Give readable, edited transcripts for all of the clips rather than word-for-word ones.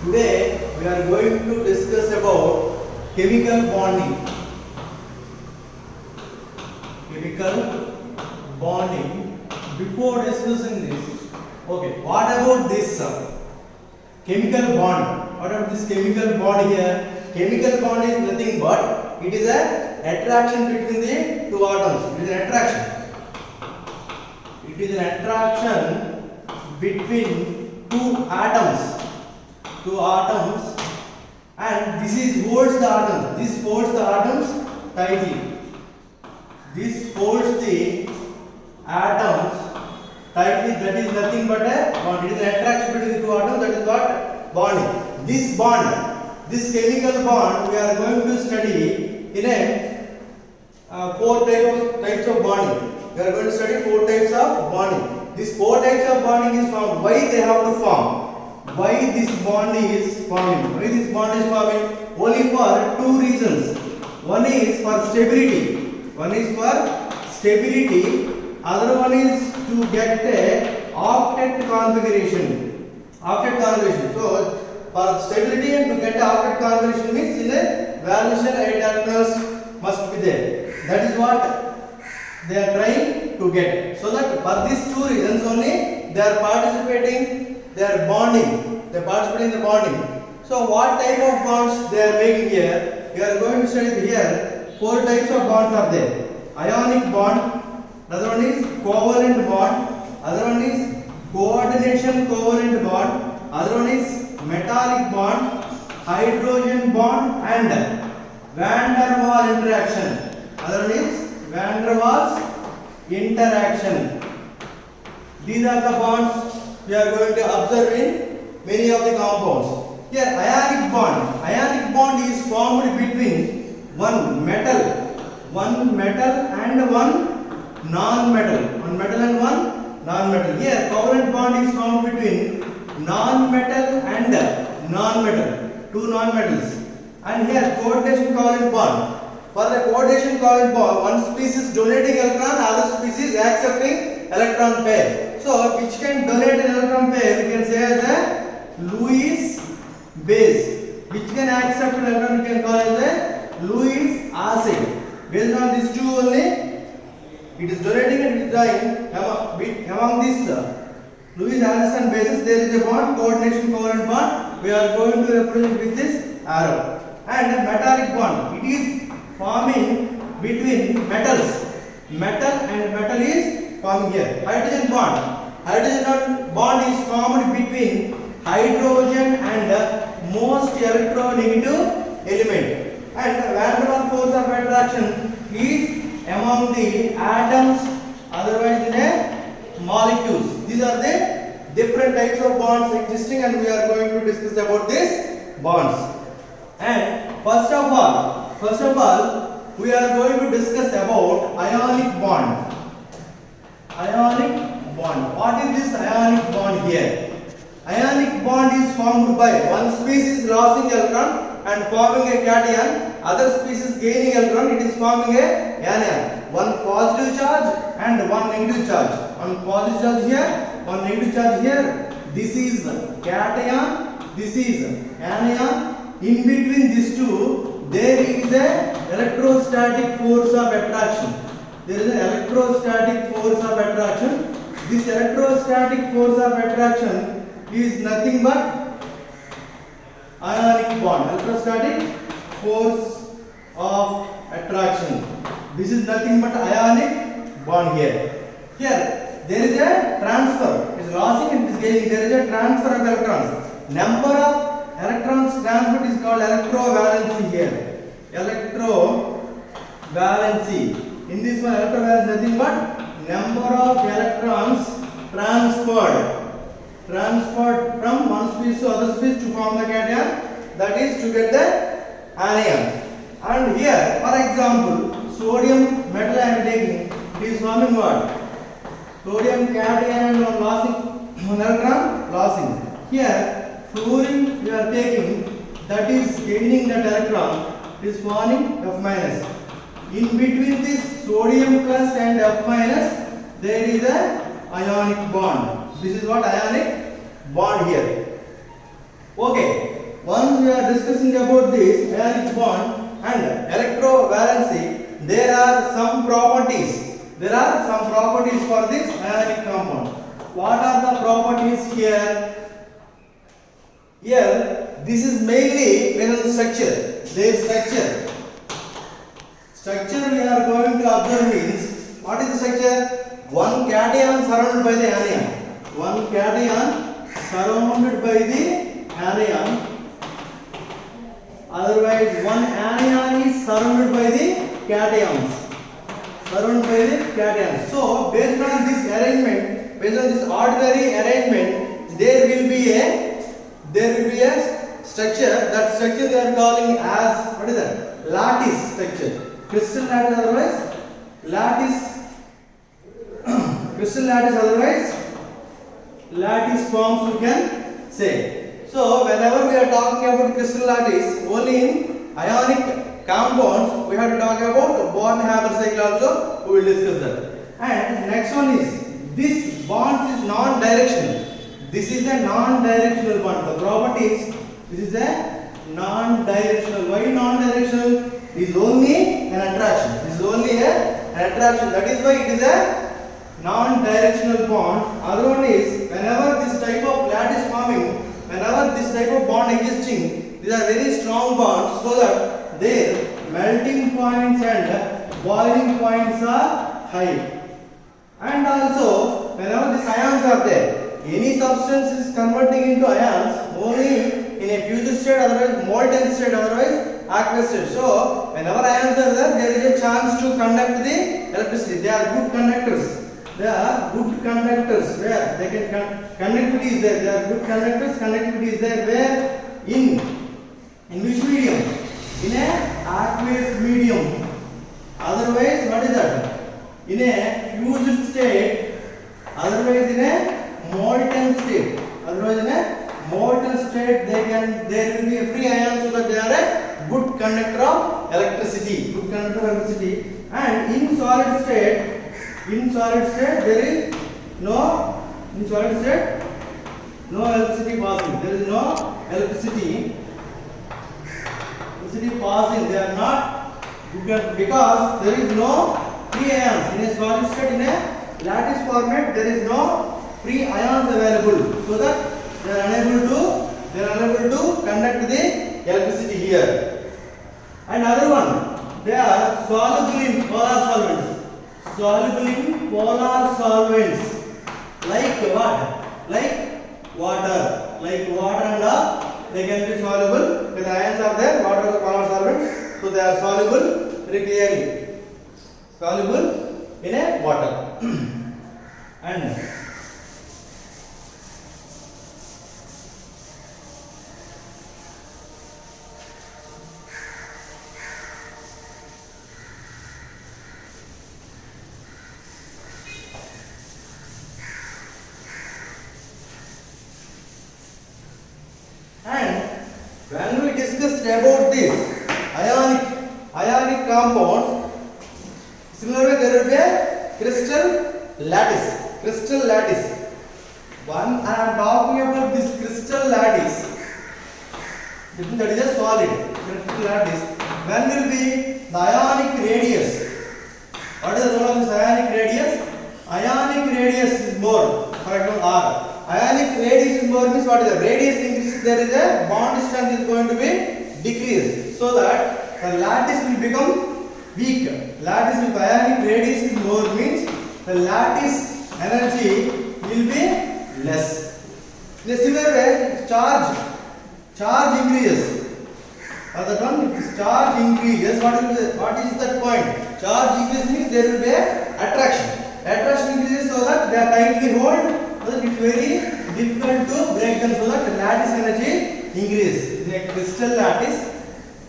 Today we are going to discuss about chemical bonding. Chemical bonding. Before discussing this, okay, what about this chemical bond? What about this chemical bond here? Chemical bond is nothing but it is an attraction between the two atoms. It is an attraction. It is an attraction between two atoms. Two atoms, and this is holds the atoms. This holds the atoms tightly. This holds the atoms tightly. That is nothing but a bond. It is an attraction between the two atoms. That is what bonding. This bond, this chemical bond, we are going to study in a four types of bonding. We are going to study four types of bonding. These four types of bonding is formed. Why they have to form? Why this bond is forming? Why this bond is forming? Only for two reasons. One is for stability. One is for stability. Other one is to get a octet configuration. Octet configuration. So for stability and to get a octet configuration means in a valence shell 8 electrons must be there. That is what they are trying to get. So that for these two reasons only they are participating. They are bonding. They participate in the bonding. So what type of bonds they are making here? We are going to study here. Four types of bonds are there. Ionic bond. Another one is covalent bond. Other one is coordination covalent bond. Other one is metallic bond, hydrogen bond, and van der Waals interaction. Other one is van der Waals interaction. These are the bonds we are going to observe in many of the compounds. Here ionic bond. Ionic bond is formed between one metal and one non-metal. One metal and one non-metal. Here covalent bond is formed between non-metal and non-metal. Two non-metals. And here coordination covalent bond. For the coordination covalent bond, one species donating electron, other species accepting electron pair. So, which can donate an electron pair, we can say as a Lewis base. Which can accept an electron, we can call as a Lewis acid. Based on these two only, it is donating and withdrawing. Among these Lewis acids and bases, there is a bond, coordination covalent bond. We are going to represent with this arrow. And a metallic bond, it is forming between metals. Metal and metal is forming here. Hydrogen bond. Hydrogen bond is formed between hydrogen and most electronegative element. And van der Waals force of attraction is among the atoms, otherwise in a molecules. These are the different types of bonds existing, and we are going to discuss about these bonds. And first of all, we are going to discuss about ionic bond. Ionic bond. What is this ionic bond here? Ionic bond is formed by one species losing electron and forming a cation, other species gaining electron, it is forming a anion. One positive charge and one negative charge. One positive charge here, one negative charge here. This is cation, this is anion. In between these two, there is a electrostatic force of attraction. There is an electrostatic force of attraction. This electrostatic force of attraction is nothing but ionic bond. Electrostatic force of attraction. This is nothing but ionic bond here. Here, there is a transfer. It is losing and it is gaining. There is a transfer of electrons. Number of electrons transferred is called electrovalency here. Electrovalency. In this one, electrovalency is nothing but number of electrons transferred from one species to other species to form the cation, that is to get the anion. And here, for example, sodium metal I am taking, it is forming what? Sodium cation and one losing, one electron losing. Here, fluorine we are taking, that is gaining that electron, it is forming F minus. In between this sodium plus and F minus, there is a ionic bond. This is what ionic bond here. Okay. once we are discussing about this ionic bond and electrovalency, there are some properties. There are some properties for this ionic compound. What are the properties here? Here, this is mainly based on structure. Their structure. Structure we are going to observe means, what is the structure? One cation surrounded by the anion. One cation surrounded by the anion. Otherwise, one anion is surrounded by the cations. Surrounded by the cations. So, based on this arrangement, based on this ordinary arrangement, there will be a structure. That structure they are calling as, what is that? Lattice structure. Crystal lattice, otherwise lattice. Crystal lattice, otherwise lattice forms you can say. So whenever we are talking about crystal lattice, only in ionic compounds we have to talk about Born-Haber cycle also. We will discuss that. And next one is, this bond is non-directional. This is a non-directional bond. The properties, this is a non-directional. Why non-directional? It is only an attraction. It is only an attraction. That is why it is a non-directional bond. Other one is, whenever this type of lattice forming, whenever this type of bond existing, these are very strong bonds, so that their melting points and boiling points are high. And also, whenever these ions are there, any substance is converting into ions only in a fused state, otherwise molten state, otherwise aqueous state. So, whenever ions are there, there is a chance to conduct the electricity. They are good conductors. They are good conductors. Where they can conductivity is there. They are good conductors. Conductivity is there. Where in which medium? In a aqueous medium. Otherwise, what is that? In a fused state. Otherwise, in a molten state. Otherwise, in a molten state, there will be a free ion, so that they are a good conductor of electricity. Good conductor of electricity. And in solid state, there is no electricity passing. There is no electricity passing. They are not, because there is no free ions in a solid state. In a lattice format, there is no free ions available, so that they are unable to conduct the electricity here. And other one, they are soluble in polar solvents. Soluble in polar solvents, like what? Like water. Like water and all, they can be soluble. When the ions are there, water is a polar solvent, so they are soluble very clearly. Soluble in a water. And when we discussed about this ionic compound, similarly there will be a crystal lattice. Crystal lattice. One, I am talking about this crystal lattice. That is a solid. Crystal lattice. When will be the ionic radius? What is the role of this ionic radius? Ionic radius is more. For example, R. Ionic radius is more means what is the radius increases, there is a bond strength is going to be decreased, so that the lattice will become weak. Lattice with ionic radius is more means the lattice energy will be less. In a similar way, charge increases. Other one, if charge increases, what is that point? Charge increases means there will be a attraction. Attraction increases so that they are tightly hold. So that it is very difficult to break them, so that the lattice energy increases. In a crystal lattice,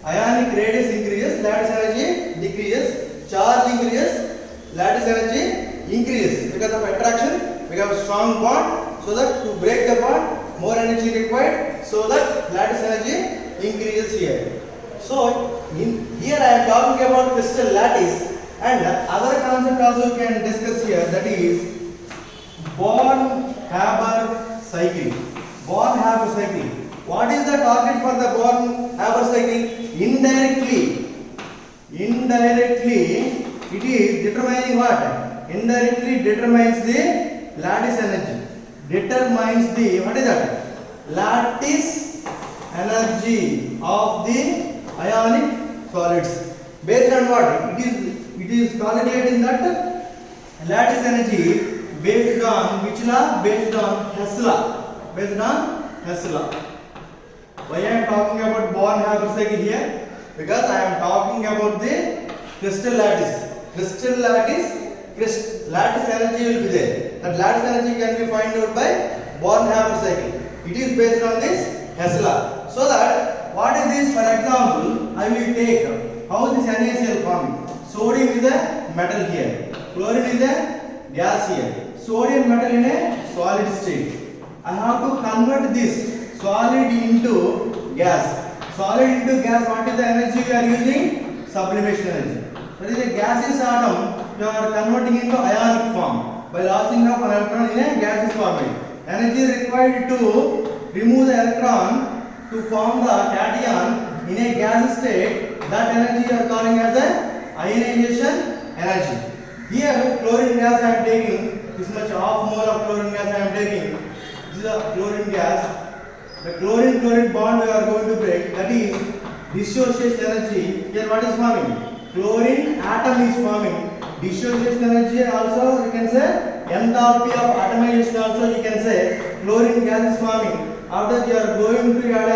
ionic radius increases, lattice energy decreases, charge increases, lattice energy increases because of attraction. We have a strong bond, so that to break the bond, more energy required, so that lattice energy increases here. So here I am talking about crystal lattice, and other concept also we can discuss here, that is Born-Haber cycle. Born-Haber cycle. What is that target for the Born-Haber cycle? Indirectly, it is determining what? Indirectly determines the lattice energy. Determines the, what is that? Lattice energy of the ionic solids. Based on what? It is calculating that lattice energy based on which law? Based on Hess law. Based on Hess law. Why I am talking about Born-Haber cycle here? Because I am talking about the crystal lattice. Lattice energy will be there. That lattice energy can be found out by Born-Haber cycle. It is based on this Hess law. So that what is this? For example, I will take how this NaCl forming. Sodium is a metal here. Chlorine is a gas here. Sodium metal in a solid state. I have to convert this solid into gas. Solid into gas, what is the energy we are using? Sublimation energy. That is a gaseous atom you are converting into ionic form by lossing of an electron in a gaseous form. Energy required to remove the electron to form the cation in a gas state. That energy you are calling as a ionization energy. Here chlorine gas I am taking this much half mole of chlorine gas I am taking. This is a chlorine gas. The chlorine bond we are going to break. That is dissociation energy. Here what is forming? Chlorine atom is forming. Dissociation energy also you can say enthalpy of atomization also you can say chlorine gas is forming. After you are going to add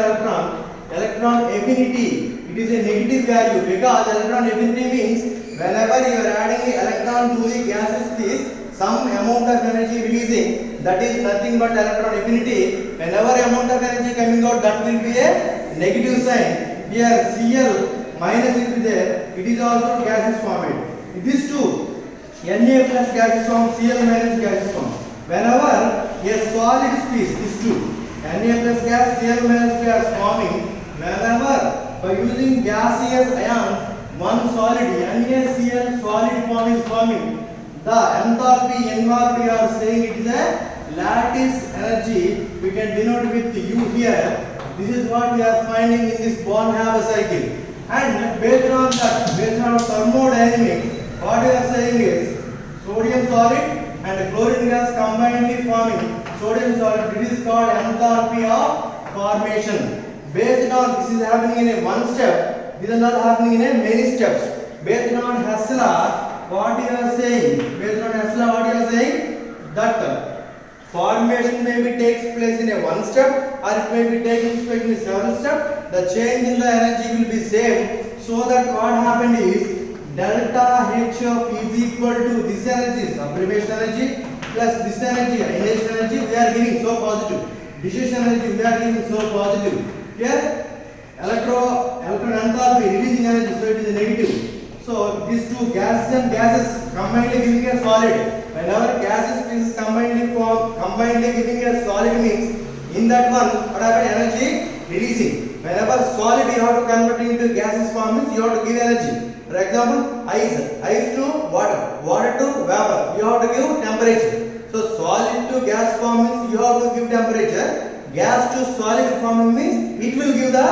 electron affinity. It is a negative value because electron affinity means whenever you are adding electron to the gases this some amount of energy releasing, that is nothing but electron affinity. Whenever amount of energy coming out, that will be a negative sign. Here Cl minus will be there. It is also gaseous format. These two, Na plus gaseous form, Cl minus gaseous form. Whenever a solid species, these two, Na plus gas, Cl minus gas forming, whenever by using gaseous ions, one solid NaCl solid form is forming. The enthalpy involved we are saying it is a lattice energy. We can denote with U here. This is what we are finding in this Born-Haber cycle. And based on thermodynamics, what we are saying is sodium solid and chlorine gas combinedly forming sodium solid. This is called enthalpy of formation. Based on this is happening in a one step. This is not happening in a many steps. Based on Hess law, what you are saying? Based on Hess law, what you are saying? That formation maybe takes place in a one step or it may be taking place in a several steps. The change in the energy will be same. So that what happened is delta H of is equal to this energy, sublimation energy plus this energy, ionization energy. We are giving so positive. Dissociation energy we are giving so positive. Here electron enthalpy releasing energy, so it is a negative. So these two gases and gases combinedly giving a solid. Whenever gases species combinedly giving a solid means in that one what happened? Energy releasing. Whenever solid you have to convert into gaseous form means you have to give energy. For example, ice to water to vapor. You have to give temperature. So solid to gas form means you have to give temperature. Gas to solid form means it will give the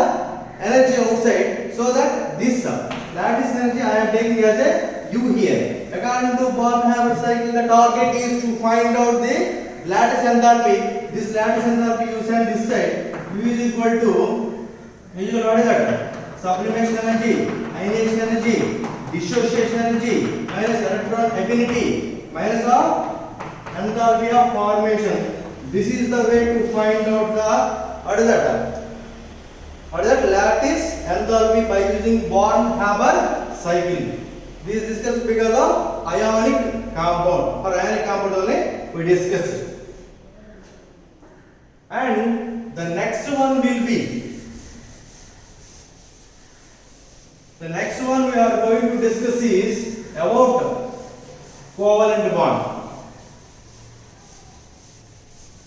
energy outside. So that this lattice energy I am taking as a U here. According to Born-Haber cycle, the target is to find out the lattice enthalpy. This lattice enthalpy you send this side. U is equal to what is that? Sublimation energy, ionization energy, dissociation energy, minus electron affinity, minus of enthalpy of formation. This is the way to find out the what is that? What is that? Lattice enthalpy by using Born-Haber cycle. This is discussed because of ionic compound. For ionic compound only we discussed. And the next one will be we are going to discuss is about covalent bond.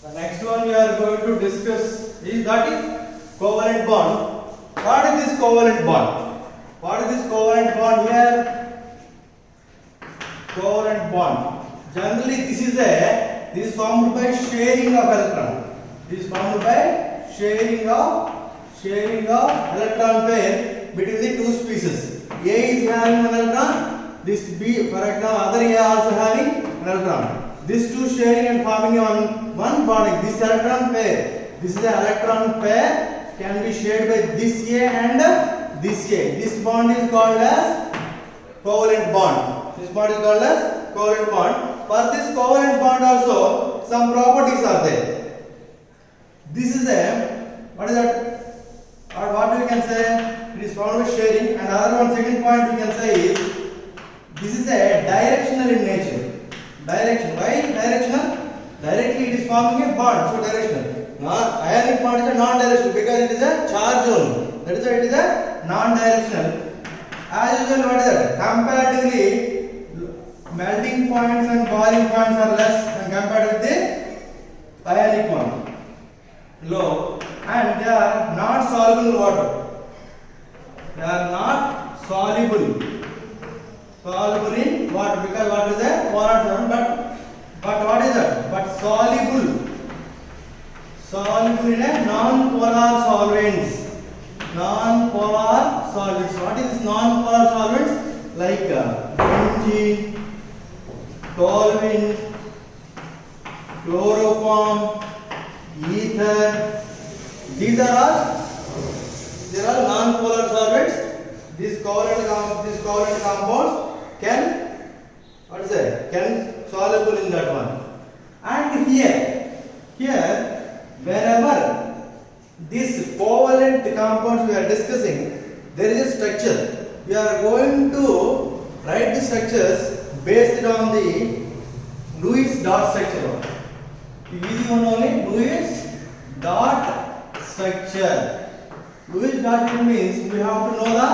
The next one we are going to discuss is that is covalent bond. What is this covalent bond? What is this covalent bond here? Covalent bond. Generally this is formed by sharing of electron. This is formed by sharing of sharing of electron pair between the two species. A is having an electron, this B, for example, other A also having an electron. These two sharing and forming one bonding. This electron pair, this is the electron pair, can be shared by this A and this A. This bond is called as covalent bond. This bond is called as covalent bond. For this covalent bond also some properties are there. This is a, what is that? Or what we can say, it is found by sharing, and other one, second point we can say is this is a directional in nature. Direction. Why directional? Directly it is forming a bond, so directional. Ionic bond is a non-directional because it is a charge only. That is why it is a non-directional. As usual, what is that? Comparatively, melting points and boiling points are less when compared with the ionic bond. Low, and they are not soluble in water. They are not soluble in water because water is a polar solvent. But what is that? But soluble in a non-polar solvents. Non-polar solvents. What is this non-polar solvents? Like benzene, toluene, chloroform, ether. These are all non-polar solvents. These covalent compounds can soluble in that one. And here wherever this covalent compounds we are discussing, there is a structure. We are going to write the structures based on the Lewis dot structure. The easy one only, Lewis dot structure. Lewis dot means we have to know the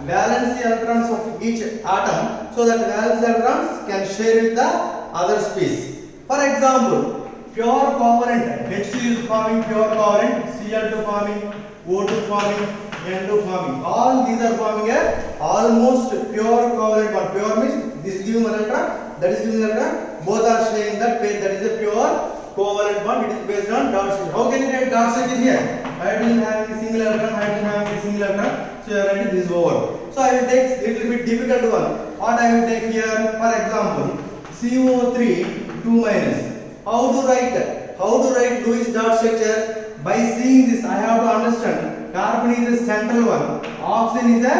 valence electrons of each atom so that valence electrons can share with the other species. For example, pure covalent, H2 is forming pure covalent, Cl2 forming, O2 forming, N2 forming. All these are forming a almost pure covalent bond. Pure means this is giving electron, that is giving electron. Both are sharing that pair. That is a pure covalent bond. It is based on dot structure. How can you write dot structure here? Hydrogen having a single electron, hydrogen having a single electron. So you are writing this over. So I will take little bit difficult one. What I will take here? For example, CO3 2 minus. How to write Lewis dot structure? By seeing this, I have to understand. Carbon is the central one. Oxygen is a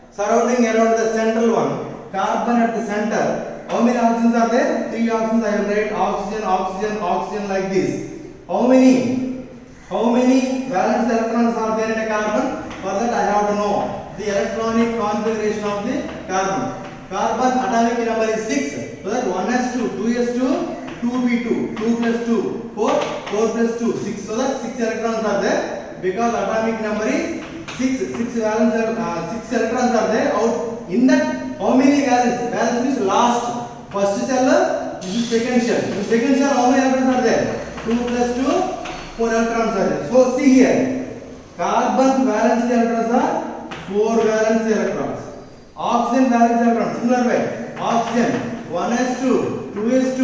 surrounding around the central one. Carbon at the center. How many oxygens are there? 3 oxygens. I will write oxygen, oxygen, oxygen like this. How many valence electrons are there in a carbon? For that I have to know the electronic configuration of the carbon. Carbon atomic number is 6. So that 1s2, 2s2, 2p2, 2 plus 2, 4, 4 plus 2, 6. So that 6 electrons are there because atomic number is 6. 6 electrons are there. Out in that, how many valence? Valence means last. First cell, this is second shell. In second shell, how many electrons are there? 2 plus 2, 4 electrons are there. So see here, carbon valence electrons are 4 valence electrons. Oxygen valence electrons, similar way. Oxygen 1s2, 2s2,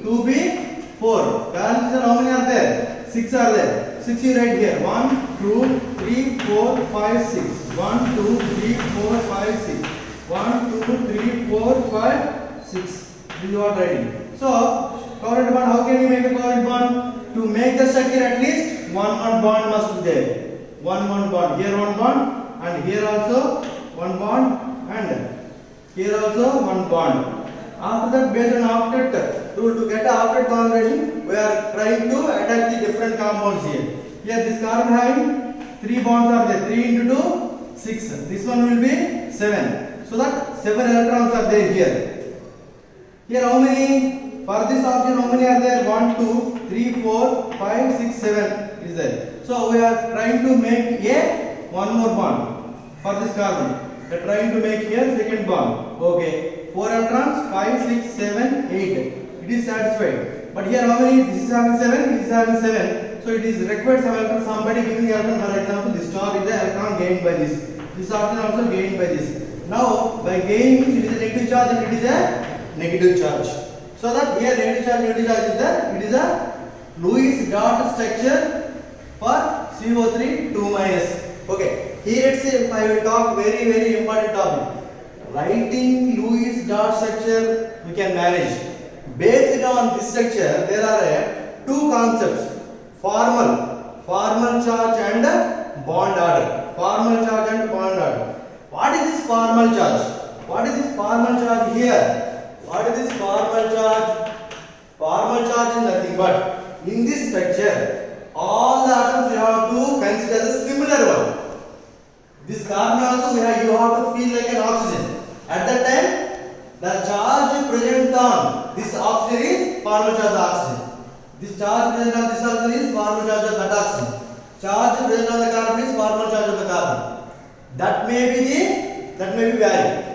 2p4. Valence how many are there? 6 are there. 6 you write here. 1, 2, 3, 4, 5, 6. 1, 2, 3, 4, 5, 6. 1, 2, 3, 4, 5, 6. This is what writing. So, covalent bond, how can you make a covalent bond? To make the structure at least one bond must be there. One bond. Here one bond and here also one bond and here also one bond. After that, based on octet rule, to get an octet configuration, we are trying to attach the different compounds here. Here this carbon having 3 bonds are there. 3 into 2, 6. This one will be 7. So that 7 electrons are there here. Here how many? For this oxygen how many are there? 1, 2, 3, 4, 5, 6, 7 is there. So we are trying to make one more bond for this carbon. We are trying to make here second bond. Okay. 4 electrons, 5, 6, 7, 8. It is satisfied. But here how many? This is having 7, this is having 7. So it is required some electron, somebody giving electron. For example, this star is the electron gained by this. This oxygen also gained by this. Now by gaining it is a negative charge and it is a negative charge. So that here negative charge is there. It is a Lewis dot structure for CO3 2 minus. Okay, here itself I will talk very important topic. Writing Lewis dot structure we can manage. Based on this structure, there are two concepts: formal charge and bond order. Formal charge and bond order. What is this formal charge? What is this formal charge here? What is this formal charge? Formal charge is nothing but in this structure, all the atoms you have to consider the similar one. This carbon also you have to feel like an oxygen. At that time, the charge present on this oxygen is formal charge of oxygen. This charge present on this oxygen is formal charge of that oxygen. Charge present on the carbon is formal charge of the carbon. That may be vary.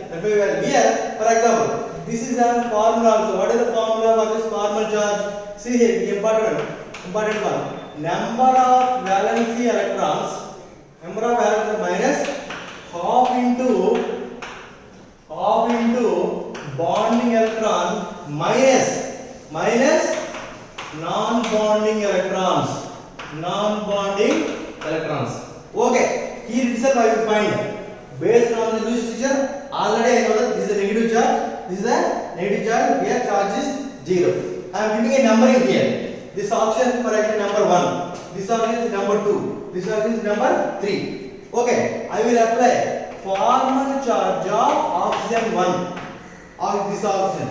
Here, for example, this is a formula also. What is the formula for this formal charge? See here, the important one. Number of valency electrons. Number of electrons minus half into bonding electron minus non-bonding electrons. Okay, here itself I will find. Based on the Lewis structure, already I know that this is a negative charge. This is a negative charge. Here charge is 0. I am giving a numbering here. This oxygen for example number 1. This oxygen is number 2. This oxygen is number 3. Okay, I will apply formal charge of oxygen 1 of this oxygen.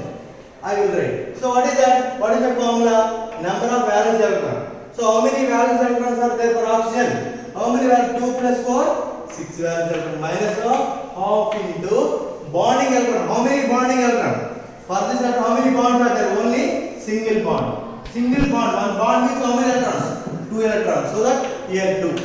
I will write. So what is that? What is the formula? Number of valence electrons. So how many valence electrons are there for oxygen? How many valence? 2 plus 4? 6 valence electrons minus of half into bonding electron. How many bonding electrons? For this how many bonds are there? Only single bond. Single bond. One bond means how many electrons? 2 electrons. So that here 2.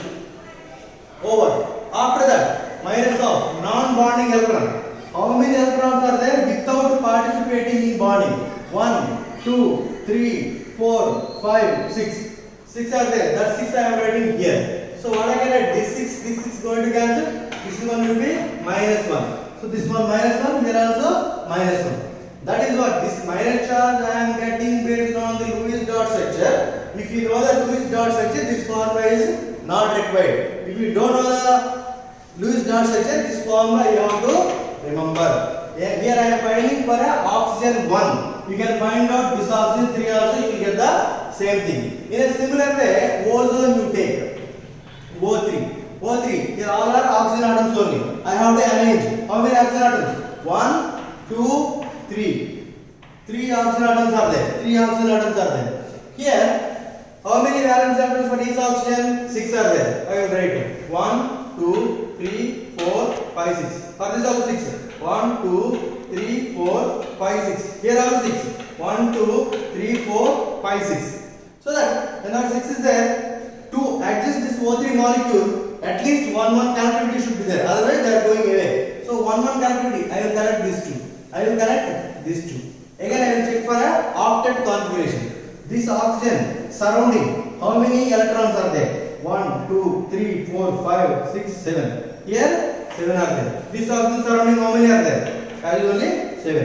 Over. After that, minus of non-bonding electron. How many electrons are there without participating in bonding? 1, 2, 3, 4, 5, 6. 6 are there. That 6 I am writing here. So what I can write? This 6 is going to cancel. This one will be minus 1. So this one minus 1, here also minus 1. That is what this minus charge I am getting based on the Lewis dot structure. If you know the Lewis dot structure, this formula is not required. If you don't know the Lewis dot structure, this formula you have to remember. Here I am finding for a oxygen 1. You can find out this oxygen 3 also, you will get the same thing. In a similar way, ozone you take. O3. Here all are oxygen atoms only. I have to arrange. How many oxygen atoms? 1, 2, 3. 3 oxygen atoms are there. Here, how many valence electrons for each oxygen? 6 are there. I will write 1, 2, 3, 4, 5, 6. For this also 6. 1, 2, 3, 4, 5, 6. Here also 6. 1, 2, 3, 4, 5, 6. So that when our 6 is there, to adjust this O3 molecule, at least 1 connectivity should be there. Otherwise, they are going away. So 1 connectivity, I will connect these two. Again, I will check for a octet configuration. This oxygen surrounding, how many electrons are there? 1, 2, 3, 4, 5, 6, 7. Here, 7 are there. This oxygen surrounding, how many are there? There is only 7.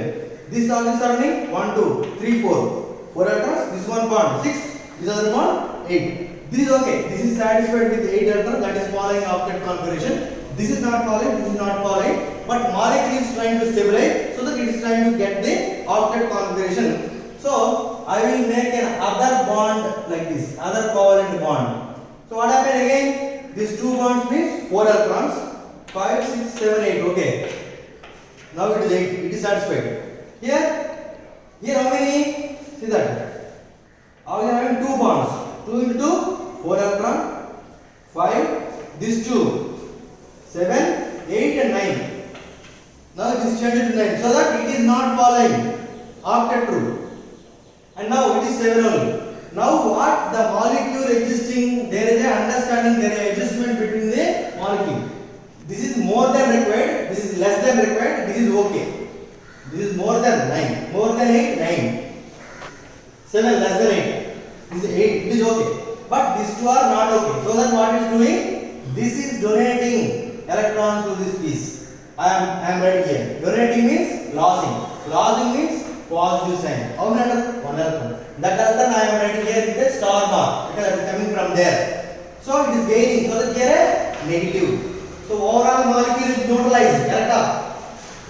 This oxygen surrounding, 1, 2, 3, 4. 4 electrons, this one bond, 6. This other bond, 8. This is okay. This is satisfied with 8 electrons, that is following octet configuration. This is not following, but molecule is trying to stabilize, so that it is trying to get the octet configuration. So I will make an other bond like this, other covalent bond. So what happened again? These 2 bonds means 4 electrons, 5, 6, 7, 8. Okay. Now it is 8. It is satisfied. Here how many? See that. Now we are having 2 bonds. 2 into 4 electron, 5, this 2, 7, 8 and 9. Now this changes to 9. So that it is not following octet rule. And now it is 7 only. Now what the molecule existing, there is an understanding, there is adjustment between the molecule. This is more than required, this is less than required, this is okay. This is more than 9, more than 8, 9. 7 less than 8. This is 8, it is okay. But these 2 are not okay. So that what it is doing? This is donating electron to this piece. I am writing here. Donating means losing. Losing means positive sign. How many electron? 1 electron. That electron I am writing here with a star mark because it is coming from there. So it is gaining, so that here a negative. So overall molecule is neutralized. Correct?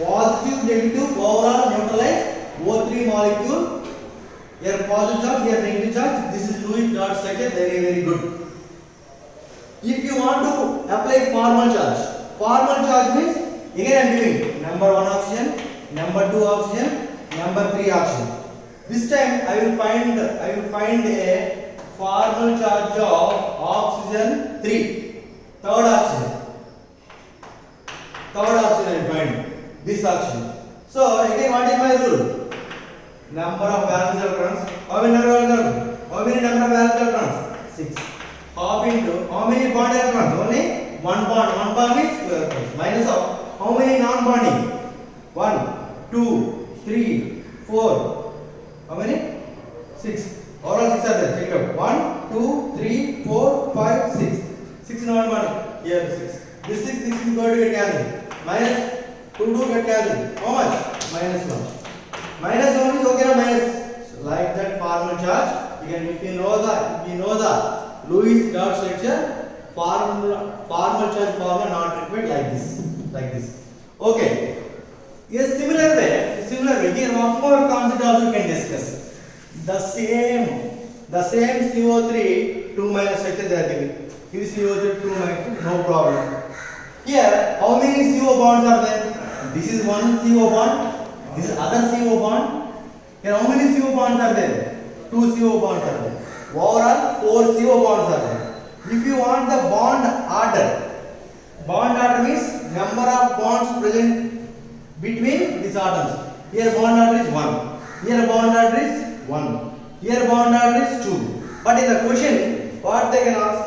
Positive, negative, overall neutralized. O3 molecule. Here positive charge, here negative charge. This is Lewis dot structure. Very very good. If you want to apply formal charge means again I am giving number 1 oxygen, number 2 oxygen, number 3 oxygen. This time I will find a formal charge of oxygen 3, third oxygen I will find this oxygen. So again what is my rule? Number of valence electrons. How many number of valence electrons? 6. Half into how many bond electrons? Only one bond. One bond means 2 electrons. Minus of how many non-bonding? 1, 2, 3, 4. How many? 6. Overall 6 are there. Check it out. 1, 2, 3, 4, 5, 6. 6 non-bonding. Here 6. This 6 is going to get cancelled. Minus 2 get cancelled. How much? Minus 1. Minus 1 is okay, minus. So like that formal charge. Again, if you know the Lewis dot structure, formal charge formula not required like this. Okay. Yes, similar way. Here one more concept also we can discuss. The same CO3 2 minus structure they are giving. This CO3 2 minus, no problem. Here, how many CO bonds are there? This is one CO bond. This is other CO bond. Here, how many CO bonds are there? 2 CO bonds are there. Overall, 4 CO bonds are there. If you want the bond order means number of bonds present between these atoms. Here bond order is 1. Here bond order is 1. Here bond order is 2. But in the question, what they can ask?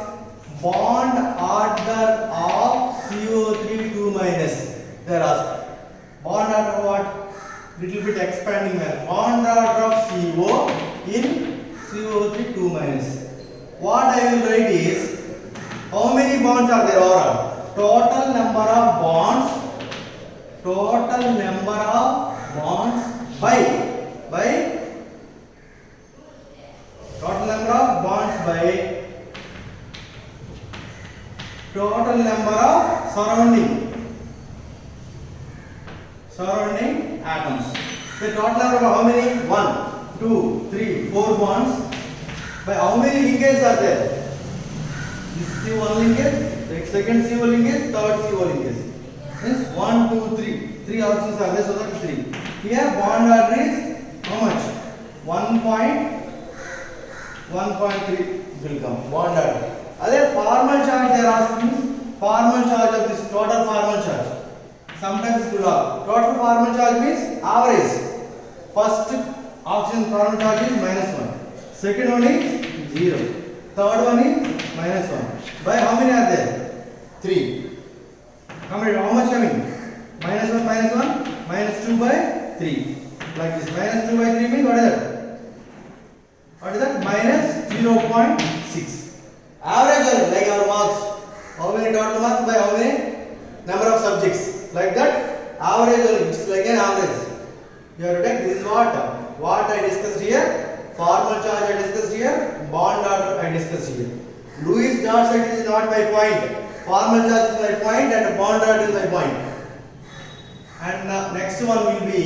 Bond order of CO3 2 minus. They are asked. Bond order what? Little bit expanding here. Bond order of CO in CO3 2 minus. What I will write is how many bonds are there overall? Total number of bonds by total number of bonds by total number of surrounding atoms. The total number of how many? 1, 2, 3, 4 bonds. By how many linkages are there? This CO1 linkage, the second CO linkage, third CO linkage. Means 1, 2, 3. 3 oxygens are there, so that is 3. Here bond order is how much? 1.3 will come. Bond order. Other formal charge they are asking. Formal charge of this total formal charge. Sometimes it will have. Total formal charge means average. First oxygen formal charge is -1. Second one is 0. Third one is -1. By how many are there? 3. How much coming? -1, -2 by 3. Like this. -2 by 3 means what is that? -0.6. Average like our marks. How many total marks by how many number of subjects? Like that. Average it's like an average. You have to take this is what I discussed here. Formal charge I discussed here. Bond order I discussed here. Lewis dot structure is not my point. Formal charge is my point and bond order is my point. And next one will be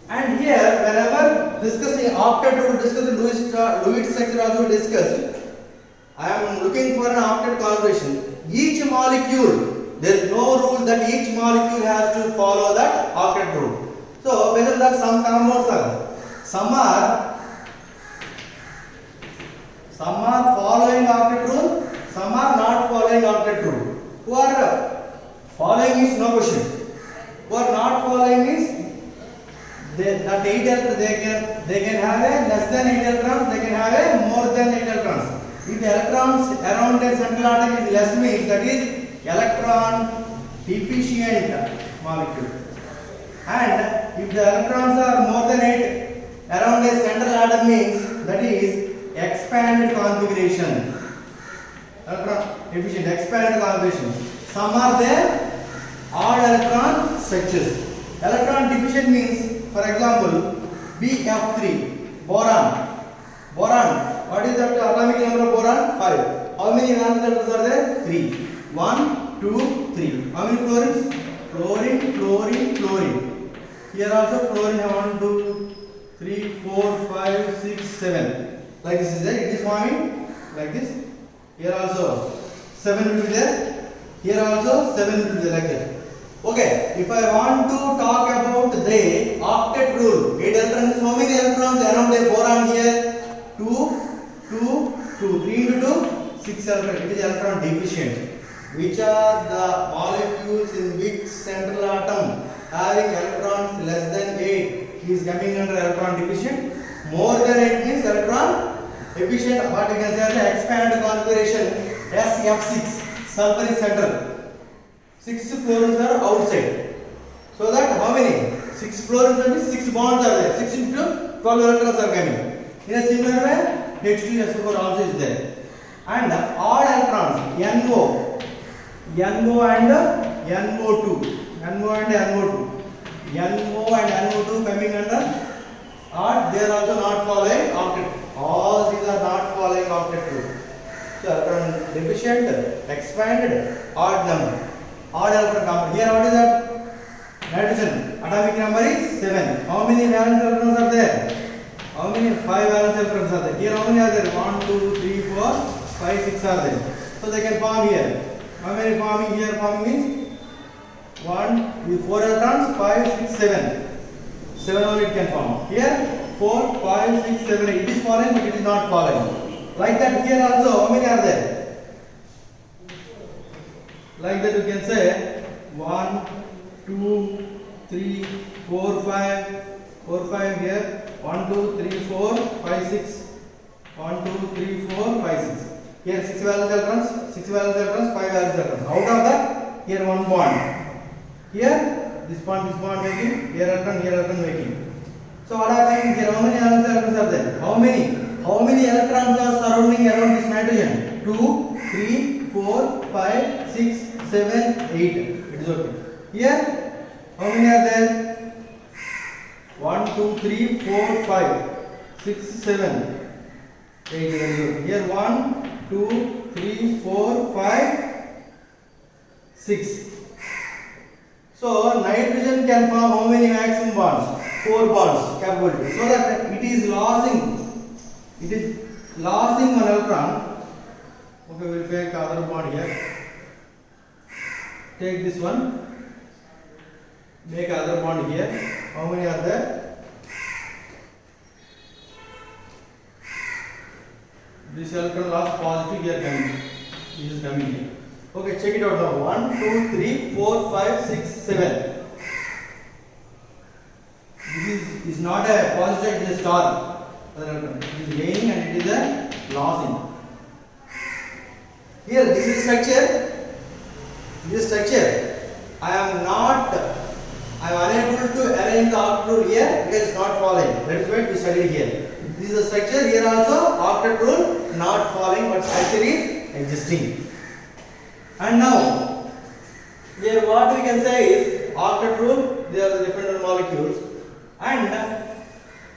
and here whenever discussing octet rule, discussing Lewis structure also discussed. I am looking for an octet configuration. Each molecule, there is no rule that each molecule has to follow that octet rule. So based on that some compounds are some are following octet rule, some are not following octet rule. Who are following is no question. Who are not following is that 8 they can have a less than 8 electrons, they can have a more than 8 electrons. If the electrons around a central atom is less means that is electron deficient molecule. And if the electrons are more than 8 around a central atom means that is expanded configuration. Electron efficient expanded configuration. Some are there odd electron structures. Electron deficient means, for example, BF3 boron. Boron. What is the atomic number of boron? 5. How many valence electrons are there? 3. 1, 2, 3. How many fluorines? Fluorine, fluorine, fluorine. Here also fluorine have 1, 2, 3, 4, 5, 6, 7. Like this is there. It is forming like this. Here also 7 will be there. Here also 7 will be there like that. Okay. If I want to talk about the octet rule, 8 electrons. How many electrons around the boron here? 2, 2, 2. 3 into 2, 6 electrons. It is electron deficient. Which are the molecules in which central atom having electrons less than 8 is coming under electron deficient? More than 8 means electron efficient. What we can say is the expanded configuration SF6. Sulfur is central. 6 fluorines are outside. So that how many? 6 fluorines means 6 bonds are there. 6 into 12 electrons are coming. In a similar way, H2SO4 also is there. And odd electrons, NO. NO and NO2. NO and NO2. NO and NO2 coming under odd, they are also not following octet. All these are not following octet rule. So electron deficient, expanded, odd number. Odd electron number. Here what is that? Nitrogen. Atomic number is 7. How many valence electrons are there? How many? 5 valence electrons are there. Here how many are there? 1, 2, 3, 4, 5, 6 are there. So they can form here. How many forming here? Forming means 1, 4 electrons, 5, 6, 7. 7 only it can form. Here 4, 5, 6, 7, 8. It is following, but it is not following. Like that here also, how many are there? Like that you can say 1, 2, 3, 4, 5. 4, 5 here. 1, 2, 3, 4, 5, 6. 1, 2, 3, 4, 5, 6. Here 6 valence electrons, 6 valence electrons, 5 valence electrons. Out of that, here 1 bond. Here this bond making, here electron making. So what happens here? How many valence electrons are there? How many electrons are surrounding around this nitrogen? 2, 3, 4, 5, 6, 7, 8. It is okay. Here, how many are there? 1, 2, 3, 4, 5, 6, 7, 8. Here 1, 2, 3, 4, 5, 6. So nitrogen can form how many maximum bonds? 4 bonds capability. So that it is losing one electron. Okay, we will take other bond here. Take this one. Make other bond here. How many are there? This electron loss positive here coming. This is coming here. Okay, check it out now. 1, 2, 3, 4, 5, 6, 7. This is not a positive, it is a star. It is gaining and it is a losing. Here, this is structure. This structure. I am unable to arrange the octet rule here because it is not following. That is why we studied here. This is the structure. Here also octet rule not following, but structure is existing. And now, here what we can say is octet rule. They are the different molecules, and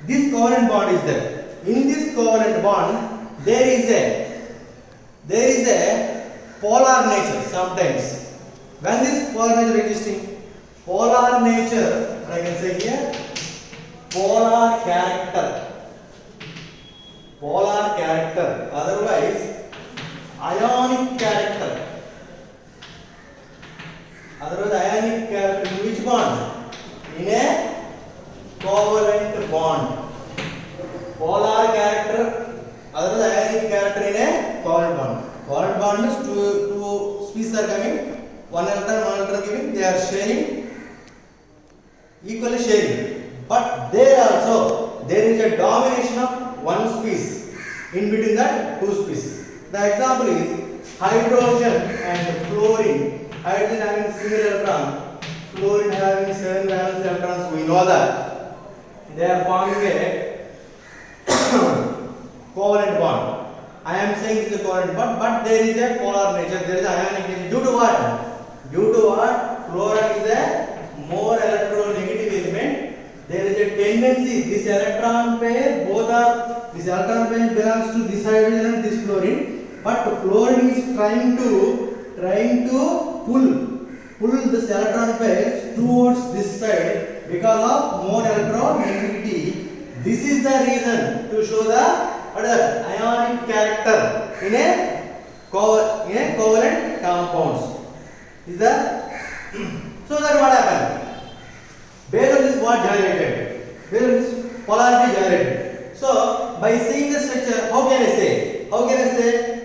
this covalent bond is there. In this covalent bond, there is a polar nature sometimes. When this polar nature existing, polar nature, I can say here, polar character, otherwise ionic character. In which bond? In a covalent bond. Polar character, otherwise ionic character in a covalent bond. Covalent bond is two species are coming. One electron giving, they are sharing, equally sharing. But there also, there is a domination of one species in between that two species. The example is hydrogen and fluorine. Hydrogen having single electron, fluorine having 7 valence electrons. We know that they are forming a covalent bond. I am saying it is a covalent bond, but there is a polar nature. There is ionic nature. Due to what? Due to what? Fluorine is a more electronegative element. There is a tendency. This electron pair, both are this electron pair belongs to this hydrogen and this fluorine, but fluorine is trying to pull this electron pairs towards this side because of more electronegativity. This is the reason to show the ionic character in a covalent compounds. Is that so? That what happened? Based on this, what generated? Based on this, polarity generated. So by seeing the structure, how can I say?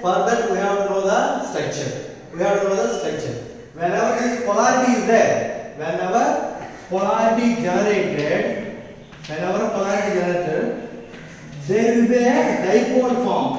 Further we have to know the structure. Whenever this polarity is there, whenever polarity generated, there will be a dipole form.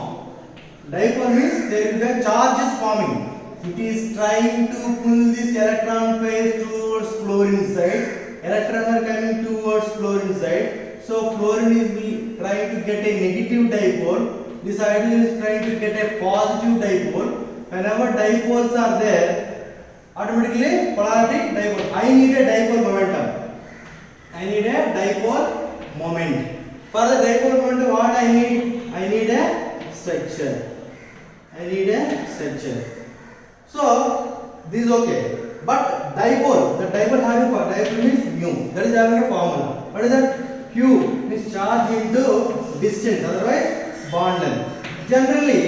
Dipole means there will be a charges forming. It is trying to pull this electron pairs towards fluorine side. Electrons are coming towards fluorine side. So fluorine is trying to get a negative dipole. This hydrogen is trying to get a positive dipole. Whenever dipoles are there, automatically polarity dipole. I need a dipole moment. For the dipole moment, what I need? I need a structure. So this is okay. But dipole, the dipole having what? Dipole means mu. That is having a formula. What is that? Q means charge into distance. Otherwise, bond length. Generally,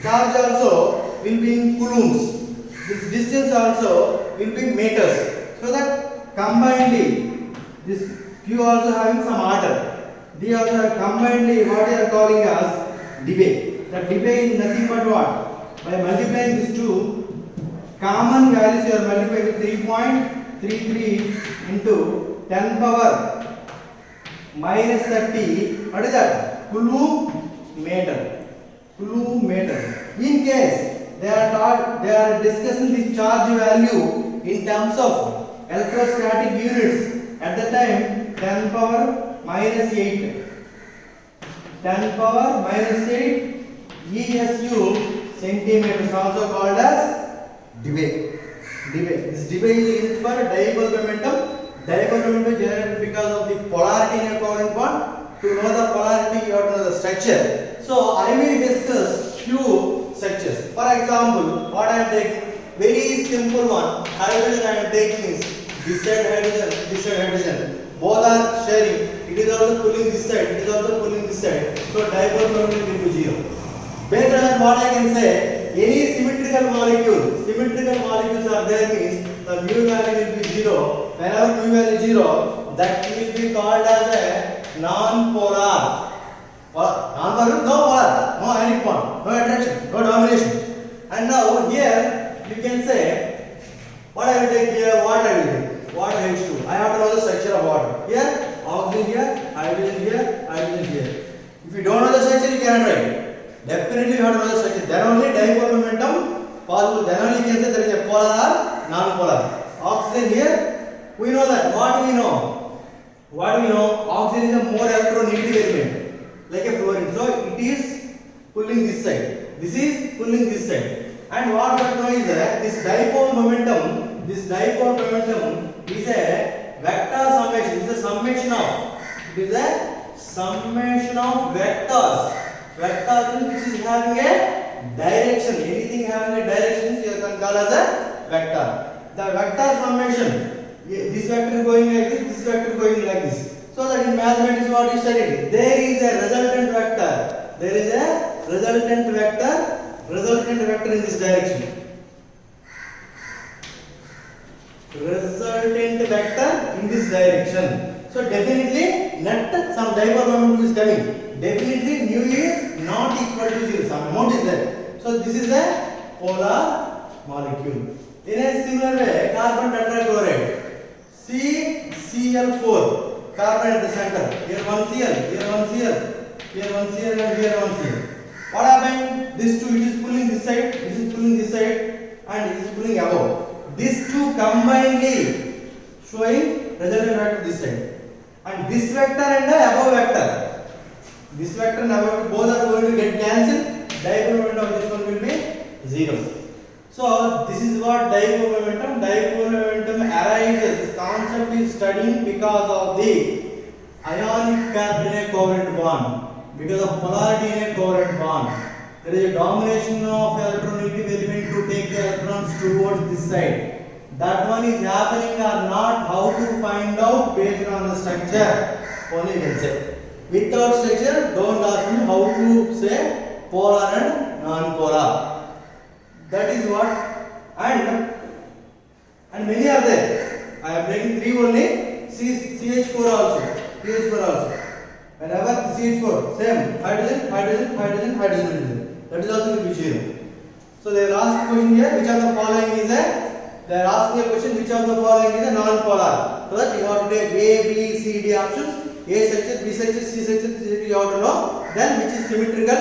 charge also will be in coulombs. This distance also will be meters. So that combinedly, this Q also having some order. D also have combinedly what they are calling as debye. The debye is nothing but what? By multiplying these two common values, you are multiplying 3.33 into 10 power minus 30. What is that? Coulomb meter. In case they are discussing the charge value in terms of electrostatic units, at the time 10 power minus 8. 10 power minus 8 ESU centimeters, also called as debye. This debye is used for dipole momentum. Dipole momentum generated because of the polarity in a covalent bond. To know the polarity, you have to know the structure. So I will discuss few structures. For example, what I am taking, very simple one. Hydrogen I am taking is this side hydrogen. Both are sharing. It is also pulling this side. So dipole momentum will be 0. Based on what I can say, any symmetrical molecules are there means the mu value will be 0. Whenever mu value is 0, that will be called as a non-polar. Non-polar, no polar, no ionic bond, no attraction, no domination. And now here you can say, what I will take here, water H2. I have to know the structure of water. Here, oxygen here, hydrogen here. If you don't know the structure, you cannot write. Definitely you have to know the structure. Then only dipole momentum possible. Then only you can say there is a polar or non-polar. Oxygen here, we know that. What do we know? Oxygen is a more electronegative element, like a fluorine. So it is pulling this side. This is pulling this side. And what we have to know is that this dipole momentum is a vector summation. It is a summation of vectors. Vector which is having a direction. Anything having a direction you can call as a vector. The vector summation, this vector is going like this vector going like this. So that in mathematics what you studied, there is a resultant vector in this direction. So definitely net some dipole moment is coming. Definitely mu is not equal to 0. Some amount is there. So this is a polar molecule. In a similar way, carbon tetrachloride, CCl4, carbon at the center. Here one Cl, here one Cl, here one Cl, and here one Cl. What happened? This two, it is pulling this side, this is pulling this side, and it is pulling above. These two combinedly showing resultant vector this side. And this vector and the above vector. This vector never, both are going to get cancelled. Dipole moment of this one will be 0. So this is what dipole momentum. Dipole momentum arises. This concept is studying because of the ionic pair in a covalent bond. Because of polarity in a covalent bond, there is a domination of electronegative element to take the electrons towards this side. That one is happening or not, how to find out based on the structure. Only you can say. Without structure, don't ask me how to say polar and non-polar. That is what, and many are there. I am taking 3 only. CH4 also. CH4 also. Whenever CH4, same hydrogen, hydrogen, hydrogen, hydrogen, hydrogen. That is also will be 0. So they will ask a question here, which of the following is a, they are asking a question, which of the following is a non-polar. So that you have to take A, B, C, D options. A structure, B structure, C structure, you have to know. Then which is symmetrical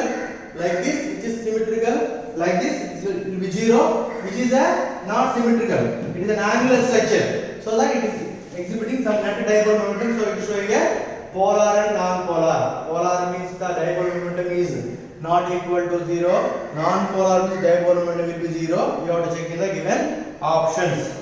like this, which is symmetrical like this, it will be 0, which is a not symmetrical. It is an angular structure. So that it is exhibiting some net dipole momentum. So it is showing a polar and non-polar. Polar means the dipole momentum is not equal to 0. Non-polar means dipole momentum will be 0. You have to check in the given options.